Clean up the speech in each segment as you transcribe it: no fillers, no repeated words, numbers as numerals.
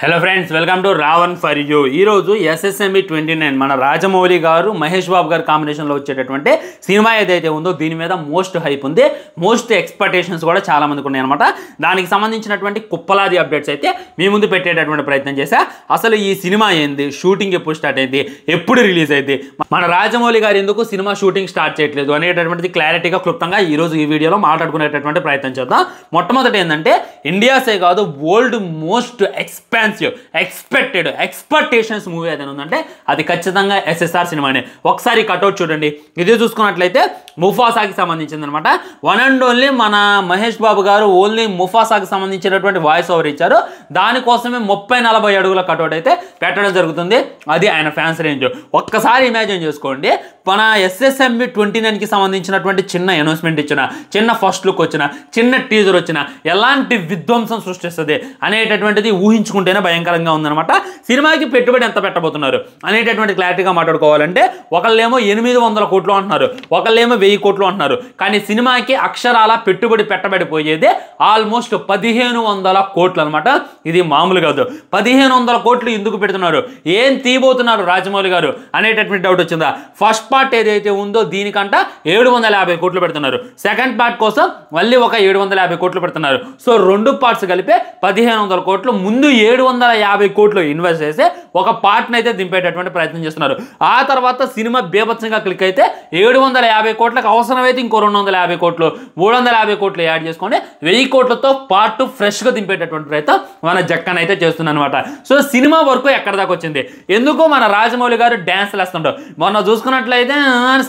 Hello friends, welcome to Ravan for you. ఈరోజు SSMB 29 మన రాజమౌళి గారు మహేష్ బాబు గారు కాంబినేషన్లో వచ్చేటటువంటి సినిమా ఏదైతే ఉందో దీని మీద మోస్ట్ హైప్ ఉంది, మోస్ట్ ఎక్స్పెక్టేషన్స్ కూడా చాలా మందికి ఉన్నాయి అనమాట. దానికి సంబంధించినటువంటి కుప్పలాది అప్డేట్స్ అయితే మీ ముందు పెట్టేటటువంటి ప్రయత్నం చేశా. అసలు ఈ సినిమా ఏంది, షూటింగ్ ఎప్పుడు స్టార్ట్ అయింది, ఎప్పుడు రిలీజ్ అయింది, మన రాజమౌళి గారు ఎందుకు సినిమా షూటింగ్ స్టార్ట్ చేయట్లేదు అనేటటువంటిది క్లారిటీగా క్లుప్తంగా ఈరోజు ఈ వీడియోలో మాట్లాడుకునేటటువంటి ప్రయత్నం చేద్దాం. మొట్టమొదటి ఏంటంటే ఇండియాసే కాదు వరల్డ్ మోస్ట్ ఎక్స్పెక్టేషన్స్ మూవీ ఏదైనా ఉందంటే అది ఖచ్చితంగా ఎస్ఎస్ఆర్ సినిమానే. ఒకసారి కట్అవుట్ చూడండి. ఇది చూసుకున్నట్లయితే ముఫాసాకి సంబంధించింది అనమాట. వన్ అండ్ ఓన్లీ మన మహేష్ బాబు గారు ఓన్లీ ముఫాసాకి సంబంధించినటువంటి వాయిస్ ఓవర్ ఇచ్చారు. దానికోసమే 30-40 అడుగుల కట్అవుట్ అయితే పెట్టడం జరుగుతుంది. అది ఆయన ఫ్యాన్స్ రేంజ్. ఒక్కసారి ఇమాజిన్ చేసుకోండి, మన ఎస్ఎస్ఎంబి 29కి సంబంధించినటువంటి చిన్న అనౌన్స్మెంట్ ఇచ్చిన, చిన్న ఫస్ట్ లుక్ వచ్చిన, చిన్న టీజర్ వచ్చిన ఎలాంటి విధ్వంసం సృష్టిస్తుంది అనేటటువంటిది ఊహించుకుంటేనే భయంకరంగా ఉందన్నమాట. సినిమాకి పెట్టుబడి ఎంత పెట్టబోతున్నారు అనేటటువంటి క్లారిటీగా మాట్లాడుకోవాలంటే ఒకళ్ళేమో 800 కోట్లు అంటున్నారు, ఒకళ్ళేమో 1000 కోట్లు అంటున్నారు. కానీ సినిమాకి అక్షరాల పెట్టుబడి పెట్టబడిపోయేది ఆల్మోస్ట్ 1500 కోట్లు అనమాట. ఇది మామూలు కాదు. 1500 కోట్లు ఎందుకు పెడుతున్నారు, ఏం తీయబోతున్నారు రాజమౌళి గారు అనేటటువంటి డౌట్ వచ్చిందా? ఫస్ట్ పార్ట్ ఏదైతే ఉందో దీనికంట 750 కోట్లు పెడుతున్నారు. సెకండ్ పార్ట్ కోసం మళ్ళీ ఒక 750 కోట్లు పెడుతున్నారు. సో రెండు పార్ట్స్ కలిపి 1500 కోట్లు, ముందు 750 కోట్లు ఇన్వెస్ట్ చేసి ఒక పార్ట్ని అయితే దింపేటటువంటి ప్రయత్నం చేస్తున్నారు. ఆ తర్వాత సినిమా బేభత్సంగా క్లిక్ అయితే 750 కోట్లకు అవసరమైతే ఇంకో 250 కోట్లు, 350 కోట్లు యాడ్ చేసుకొని 1000 కోట్లతో పార్ట్ ఫ్రెష్గా దింపేటటువంటి ప్రయత్నం మన జక్కన్ అయితే చేస్తున్నారు అనమాట. సో సినిమా వరకు ఎక్కడ దాకా వచ్చింది, ఎందుకు మన రాజమౌళి గారు డ్యాన్స్లు వేస్తుంటారు. మొన్న చూసుకున్నట్లయితే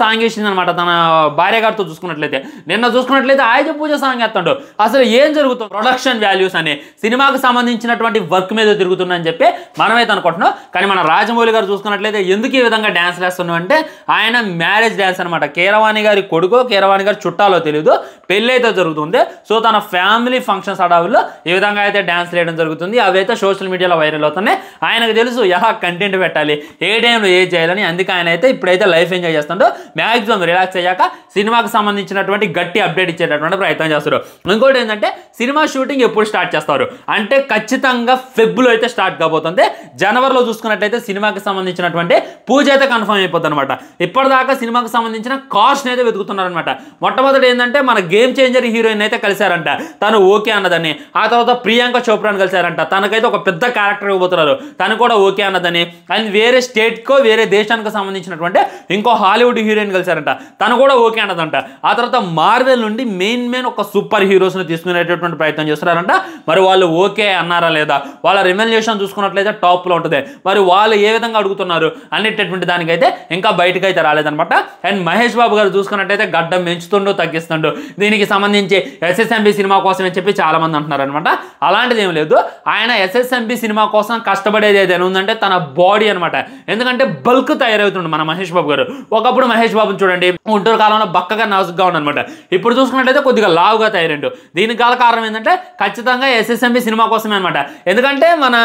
సాంగ్ వేసింది అనమాట తన భార్య గారితో. చూసుకున్నట్లయితే నిన్న చూసుకున్నట్లయితే ఆయుధ పూజ సాంగ్ వేస్తుంటాడు. అసలు ఏం జరుగుతుంది, ప్రొడక్షన్ వాల్యూస్ అని సినిమాకు సంబంధించినటువంటి వర్క్ మీద తిరుగుతుందని చెప్పి మనమైతే అనుకుంటున్నాం. కానీ మన రాజమౌళి గారు చూసుకున్నట్లయితే ఎందుకు ఈ విధంగా డ్యాన్స్ వేస్తున్నాం అంటే ఆయన మ్యారేజ్ డ్యాన్స్ అనమాట. కీరవాణి గారి కొడుకు, కీరవాణి గారి చుట్టాలో తెలియదు, పెళ్ళి అయితే జరుగుతుంది. సో తన ఫ్యామిలీ ఫంక్షన్స్ అడవుల్లో ఈ విధంగా అయితే డ్యాన్స్ వేయడం జరుగుతుంది. అవి అయితే సోషల్ మీడియాలో వైరల్ అవుతున్నాయి. ఆయనకు తెలుసు ఎలా కంటెంట్ పెట్టాలి, ఏ టైంలో ఏం చేయాలని. అందుకే ఆయన అయితే ఇప్పుడైతే లైఫ్ ఎంజాయ్ చేస్తుండో మ్యాక్సిమం రిలాక్స్ అయ్యాక సినిమాకి సంబంధించినటువంటి గట్టి అప్డేట్ ఇచ్చేటటువంటి ప్రయత్నం చేస్తారు. ఇంకోటి ఏంటంటే సినిమా షూటింగ్ ఎప్పుడు స్టార్ట్ చేస్తారు అంటే ఖచ్చితంగా ఫెబ్రవరిలో అయితే స్టార్ట్ కాబోతుంది. జనవరిలో చూసుకున్నట్లయితే సినిమాకి సంబంధించినటువంటి పూజ అయితే కన్ఫర్మ్ అయిపోతుంది అనమాట. ఇప్పటిదాకా సినిమాకి సంబంధించిన కాస్ట్ అయితే వెతుకుతున్నారనమాట. మొట్టమొదటి ఏంటంటే మన గేమ్ చేంజర్ హీరోయిన్ అయితే కలిశారంట, తను ఓకే అన్నదని. ఆ తర్వాత ప్రియాంక చోప్రాని కలిశారంట, తనకైతే ఒక పెద్ద క్యారెక్టర్ ఇవ్వబోతున్నారు, తను కూడా ఓకే అన్నదని. అండ్ వేరే స్టేట్కో వేరే దేశానికి సంబంధించినటువంటి ఇంకో హాలీవుడ్ హీరోయిన్ కలిశారంట, తను కూడా ఓకే అన్నదంట. ఆ తర్వాత మార్వెల్ నుండి మెయిన్ ఒక సూపర్ హీరోస్ని తీసుకునేటటువంటి ప్రయత్నం చేస్తున్నారంట. మరి వాళ్ళు ఓకే అన్నారా లేదా, వాళ్ళ రెమ్యునరేషన్ చూసుకున్నట్లయితే టాప్లో ఉంటుంది. మరి వాళ్ళు ఏ విధంగా అడుగుతున్నారు అనేటటువంటి దానికైతే ఇంకా బయటకు అయితే రాలేదనమాట. అండ్ మహేష్ బాబు గారు చూసుకున్నట్లయితే గడ్డం పెంచుతుండో తగ్గిస్తుండో దీనికి సంబంధించి ఎస్ఎస్ఎంబి సినిమా కోసం అని చెప్పి చాలా మంది అంటున్నారు అనమాట. అలాంటిది ఏం లేదు. ఆయన ఎస్ఎస్ఎంబి సినిమా కోసం కష్టపడేది ఏదైనా ఉందంటే తన బాడీ అనమాట. ఎందుకంటే బల్క్ తయారవుతుండే మన మహేష్ బాబు గారు. ఒకప్పుడు మహేష్ బాబుని చూడండి, గుంటూరు కాలంలో బక్కగా నాజుగ్గా ఉండనమాట. ఇప్పుడు చూసుకున్నట్లయితే కొద్దిగా లావుగా తయారైండు. దీనికి గల కారణం ఏంటంటే ఖచ్చితంగా ఎస్ఎస్ఎంబి సినిమా కోసమే అనమాట. ఎందుకంటే మన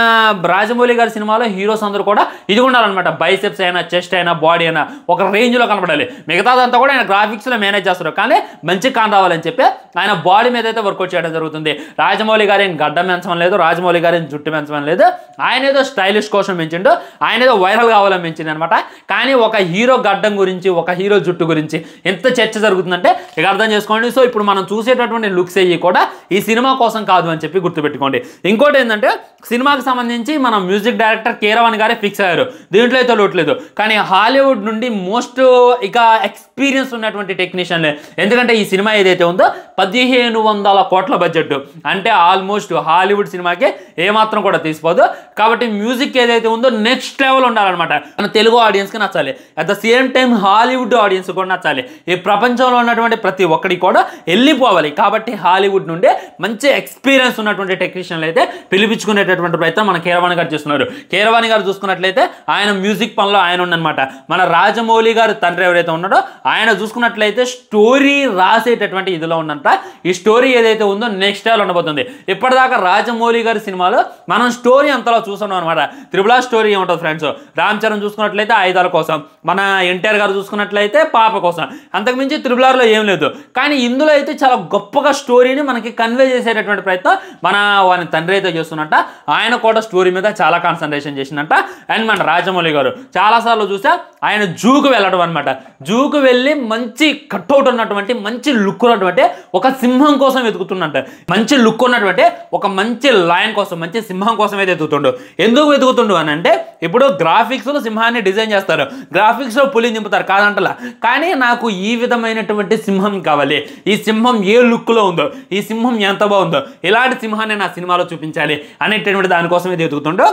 రాజమౌళి గారి సినిమాలో హీరోస్ అందరూ కూడా ఇది ఉండాలన్నమాట. బైసెప్స్ అయినా, చెస్ట్ అయినా, బాడీ అయినా ఒక రేంజ్లో కనపడాలి. మిగతాదంతా కూడా ఆయన గ్రాఫిక్స్లో మేనేజ్ చేస్తారు. కానీ మంచి కాన్ రావాలని చెప్పి ఆయన బాడీ మీద అయితే వర్కౌట్ చేయడం జరుగుతుంది. రాజమౌళి గారు ఏం గడ్డం పెంచడం లేదు, రాజమౌళి గారు ఏం జుట్టు పెంచడం లేదు. ఆయన ఏదో స్టైలిష్ కోసం పెంచిండు, ఆయన ఏదో వైరల్ కావాలని పెంచింది అనమాట. కానీ ఒక హీరో గడ్డం గురించి, ఒక హీరో జుట్టు గురించి ఎంత చర్చ జరుగుతుందంటే ఇక అర్థం చేసుకోండి. సో ఇప్పుడు మనం చూసేటటువంటి లుక్స్ అయ్యి కూడా ఈ సినిమా కోసం కాదు అని చెప్పి గుర్తుపెట్టుకోండి. ఇంకోటి ఏంటంటే సినిమాకి సంబంధించి మన మ్యూజిక్ డైరెక్టర్ కీరవాణి గారే ఫిక్స్ అయ్యారు, దీంట్లో అయితే లోట్లేదు. కానీ హాలీవుడ్ నుండి మోస్ట్ ఇక ఎక్స్పీరియన్స్ ఉన్నటువంటి టెక్నీషియన్లే. ఎందుకంటే ఈ సినిమా ఏదైతే ఉందో 1500 కోట్ల బడ్జెట్ అంటే ఆల్మోస్ట్ హాలీవుడ్ సినిమాకి ఏమాత్రం కూడా తీసిపోదు. కాబట్టి మ్యూజిక్ ఏదైతే ఉందో నెక్స్ట్ లెవెల్ ఉండాలన్నమాట. మన తెలుగు ఆడియన్స్కి నచ్చాలి, at the same time Hollywood audience కూడా నచ్చాలి. ఈ ప్రపంచంలో ఉన్నటువంటి ప్రతి ఒక్కడికి కూడా వెళ్ళిపోవాలి. కాబట్టి హాలీవుడ్ నుండి మంచి ఎక్స్పీరియన్స్ ఉన్నటువంటి టెక్నీషియన్లు అయితే పిలిపించుకునేటటువంటి ప్రయత్నం మన కీరవాణి గారు చేస్తున్నారు. కీరవాణి కీరవాణి గారు చూసుకున్నట్లయితే ఆయన మ్యూజిక్ పనిలో ఆయన ఉన్నమాట. మన రాజమౌళి గారు తండ్రి ఎవరైతే ఉన్నాడో ఆయన చూసుకున్నట్లయితే స్టోరీ రాసేటటువంటి ఇదిలో ఉన్నంత ఈ స్టోరీ ఏదైతే ఉందో నెక్స్ట్ లెవెల్ ఉండబోతుంది. ఇప్పటిదాకా రాజమౌళి గారి సినిమాలో మనం స్టోరీ అంతలా చూస్తున్నాం అనమాట. త్రిబుల్ ఆర్ స్టోరీ ఏముంటుంది ఫ్రెండ్స్, రామ్ చరణ్ చూసుకున్నట్లయితే ఆయుధాల కోసం, మన ఎన్టీఆర్ గారు చూసుకున్నట్లయితే పాప కోసం, అంతకుమించి త్రిబుల్ ఆర్లో ఏం లేదు. కానీ ఇందులో అయితే చాలా గొప్పగా స్టోరీని మనకి కన్వే చేసేటటువంటి ప్రయత్నం మన వాని తండ్రి అయితే చేస్తున్నట్ట. ఆయన కూడా స్టోరీ మీద చాలా కాన్సన్ట్రేషన్ చేసిందంట. అండ్ మన రాజమౌళి గారు చాలాసార్లు చూసా ఆయన జూకు వెళ్ళడం అనమాట. జూకు వెళ్ళి మంచి కట్అవుట్ ఉన్నటువంటి మంచి లుక్ ఉన్నటువంటి ఒక సింహం కోసం వెతుకుతున్నట్ట. మంచి లుక్ ఉన్నటువంటి ఒక మంచి లయన్ కోసం, మంచి సింహం కోసం అయితే వెతుకుతుండు. ఎందుకు వెతుకుతుండు అని అంటే ఇప్పుడు గ్రాఫిక్స్లో సింహాన్ని డిజైన్ చేస్తారు, గ్రాఫిక్స్లో పులిని దింపుతారు కాదంటలా. కానీ నాకు ఈ విధమైనటువంటి సింహం కావాలి, ఈ సింహం ఏ లుక్లో ఉందో, ఈ సింహం ఎంత బాగుందో, ఇలాంటి సింహాన్ని నా సినిమాలో చూపించాలి అనేటటువంటి దానికోసం ఇది వెతుకుతుండో.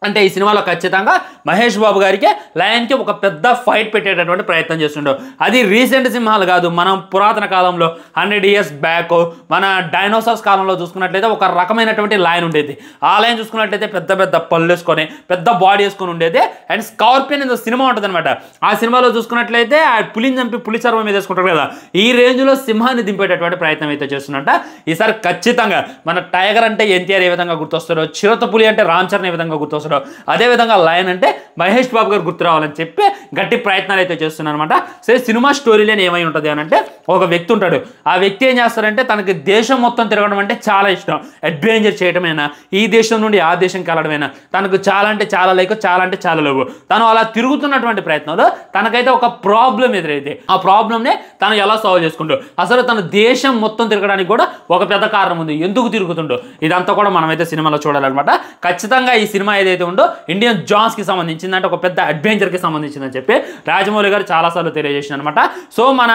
అంటే ఈ సినిమాలో ఖచ్చితంగా మహేష్ బాబు గారికి లయన్కి ఒక పెద్ద ఫైట్ పెట్టేటటువంటి ప్రయత్నం చేస్తుండో. అది రీసెంట్ సింహాలు కాదు, మనం పురాతన కాలంలో 100 years బ్యాక్ మన డైనోసార్స్ కాలంలో చూసుకున్నట్లయితే ఒక రకమైనటువంటి లయన్ ఉండేది. ఆ లయన్ చూసుకున్నట్లయితే పెద్ద పెద్ద పళ్ళు వేసుకొని పెద్ద బాడీ వేసుకొని ఉండేది. అండ్ స్కార్పియన్ ఏదో సినిమా ఉంటుంది అనమాట. ఆ సినిమాలో చూసుకున్నట్లయితే ఆ పులిని చంపి పులి చర్మం మీద వేసుకుంటారు కదా, ఈ రేంజ్లో సింహాన్ని దింపేటటువంటి ప్రయత్నం అయితే చేస్తున్నట్ట. ఈసారి ఖచ్చితంగా మన టైగర్ అంటే ఎన్టీఆర్ ఏ విధంగా గుర్తొస్తారో, చిరుత పులి అంటే రామ్ చరణ్ ఏ విధంగా గుర్తొస్తారో, అదేవిధంగా లయన్ అంటే మహేష్ బాబు గారు గుర్తు రావాలని చెప్పి గట్టి ప్రయత్నాలు అయితే చేస్తున్నారు అనమాట. సరే సినిమా స్టోరీలోనే ఏమై ఉంటుంది అని అంటే ఒక వ్యక్తి ఉంటాడు. ఆ వ్యక్తి ఏం చేస్తారంటే తనకి దేశం మొత్తం తిరగడం అంటే చాలా ఇష్టం, అడ్వెంచర్ చేయడమైనా, ఈ దేశం నుండి ఆ దేశంకి వెళ్ళడమైనా తనకు చాలా అంటే చాలా లైక్, చాలా అంటే చాలా లేవు. తను అలా తిరుగుతున్నటువంటి ప్రయత్నంలో తనకైతే ఒక ప్రాబ్లం ఎదురైతే ఆ ప్రాబ్లంనే తను ఎలా సాల్వ్ చేసుకుంటూ, అసలు తన దేశం మొత్తం తిరగడానికి కూడా ఒక పెద్ద కారణం ఉంది, ఎందుకు తిరుగుతుండో ఇదంతా కూడా మనమైతే సినిమాలో చూడాలన్నమాట. ఖచ్చితంగా ఈ సినిమా ఏదైతే ఉందో ఇండియన్ జాన్స్కి సంబంధించింది, అంటే ఒక పెద్ద అడ్వెంచర్కి సంబంధించిందని చెప్పి రాజమౌళి గారు చాలాసార్లు తెలియజేసిన అనమాట. సో మన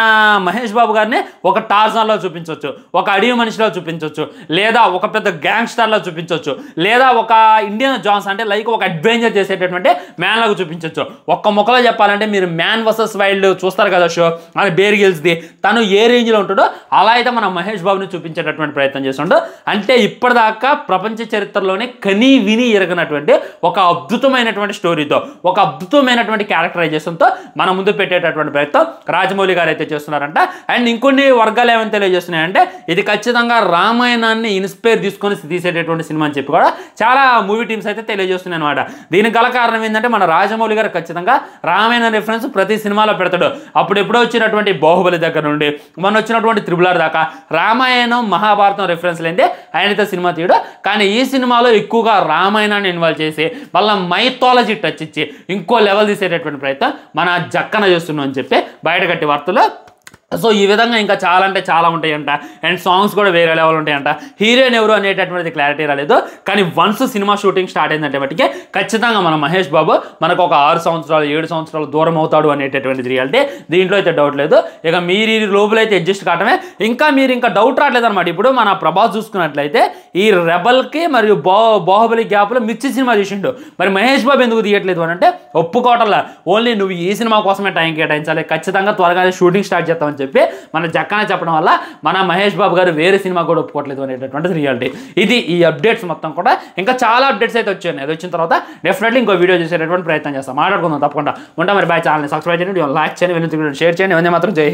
మహేష్ బాబు గారిని ఒక టార్జాన్లో చూపించవచ్చు, ఒక అడవి మనిషిలో చూపించవచ్చు, లేదా ఒక పెద్ద గ్యాంగ్స్టర్లో చూపించవచ్చు, లేదా ఒక ఇండియన్ జాన్స్ అంటే లైక్ ఒక అడ్వెంచర్ చేసేటటువంటి మ్యాన్ లాగా చూపించవచ్చు. ఒక్క మొక్కలో చెప్పాలంటే మీరు మ్యాన్ వర్సెస్ వైల్డ్ చూస్తారు కదా షో, అది బేర్ గిల్స్ది, తను ఏ రేంజ్లో ఉంటుందో అలా అయితే మన మహేష్ బాబుని చూపించేటటువంటి ప్రయత్నం చేస్తుండో. అంటే ఇప్పటిదాకా ప్రపంచ చరిత్రలోనే కనీ విని ఎరగనటువంటి ఒక అద్భుతమైనటువంటి స్టోరీతో, ఒక అద్భుతమైనటువంటి క్యారెక్టరైజేషన్తో మన ముందు పెట్టేటటువంటి ప్రయత్నం రాజమౌళి గారు అయితే చేస్తున్నారంట. అండ్ ఇంకొన్ని వర్గాలు ఏమని తెలియజేస్తున్నాయంటే ఇది ఖచ్చితంగా రామాయణాన్ని ఇన్స్పైర్ తీసుకొని తీసేటటువంటి సినిమా అని చెప్పి కూడా చాలా మూవీ టీమ్స్ అయితే తెలియజేస్తున్నాయి అనమాట. దీనికి గల కారణం ఏంటంటే మన రాజమౌళి గారు ఖచ్చితంగా రామాయణ రిఫరెన్స్ ప్రతి సినిమాలో పెడతాడు. అప్పుడు ఎప్పుడో వచ్చినటువంటి బాహుబలి దగ్గర నుండి మొన్న వచ్చినటువంటి త్రిబుల్ ఆర్ దాకా రామాయణం మహాభారతం రిఫరెన్స్ లేదే ఆయనతో సినిమా తీయడు. కానీ ఈ సినిమాలో ఎక్కువగా రామాయణాన్ని ఇన్వాల్వ్ చేసి వాళ్ళ మైథాలజీ టచ్ ఇచ్చి ఇంకో లెవెల్ తీసేటటువంటి ప్రయత్నం మన జక్కన చేస్తున్నాం అని చెప్పి బయటగట్టి వార్తలు. సో ఈ విధంగా ఇంకా చాలా అంటే చాలా ఉంటాయంట. అండ్ సాంగ్స్ కూడా వేరే లెవెల్ ఉంటాయంట. హీరోయిన్ ఎవరు అనేటటువంటిది క్లారిటీ రాలేదు. కానీ వన్స్ సినిమా షూటింగ్ స్టార్ట్ అయిందంటే బట్టికే ఖచ్చితంగా మన మహేష్ బాబు మనకు ఒక 6 సంవత్సరాలు 7 సంవత్సరాలు దూరం అవుతాడు అనేటటువంటిది రియాలిటీ, దీంట్లో అయితే డౌట్ లేదు. ఇక మీరు ఈ లోపల అయితే అడ్జస్ట్ కావటమే. మీరు ఇంకా డౌట్ రావట్లేదు అనమాట. ఇప్పుడు మన ప్రభాస్ చూసుకున్నట్లయితే ఈ రెబల్కి మరియు బాహుబలి గ్యాప్లో మిర్చి సినిమా తీసిండు. మరి మహేష్ బాబు ఎందుకు తీయట్లేదు అని అంటే ఒప్పుకోవటంలా, ఓన్లీ నువ్వు ఈ సినిమా కోసమే టైం కేటాయించాలి, ఖచ్చితంగా త్వరగానే షూటింగ్ స్టార్ట్ చేస్తామని చెప్పి మన జక్కన చెప్పడం వల్ల మన మహేష్ బాబు గారు వేరే సినిమా కూడా ఒప్పుకోవట్లేదు అనేటటువంటిది రియాలిటీ. ఇది ఈ అప్డేట్స్ మొత్తం కూడా. ఇంకా చాలా అప్డేట్స్ అయితే వచ్చాయి. అది వచ్చిన తర్వాత డెఫినెట్లీ ఇంకో వీడియో చేసేటటువంటి ప్రయత్నం చేస్తాం, మాట్లాడుకుందాం తప్పకుండా. ఉంటాం మరి. బాయ్. ఛానల్ని సబ్స్క్రైబ్ చేయండి, లైక్ చేయండి, షేర్ చేయండి. ఇవన్నీ మాత్రం జై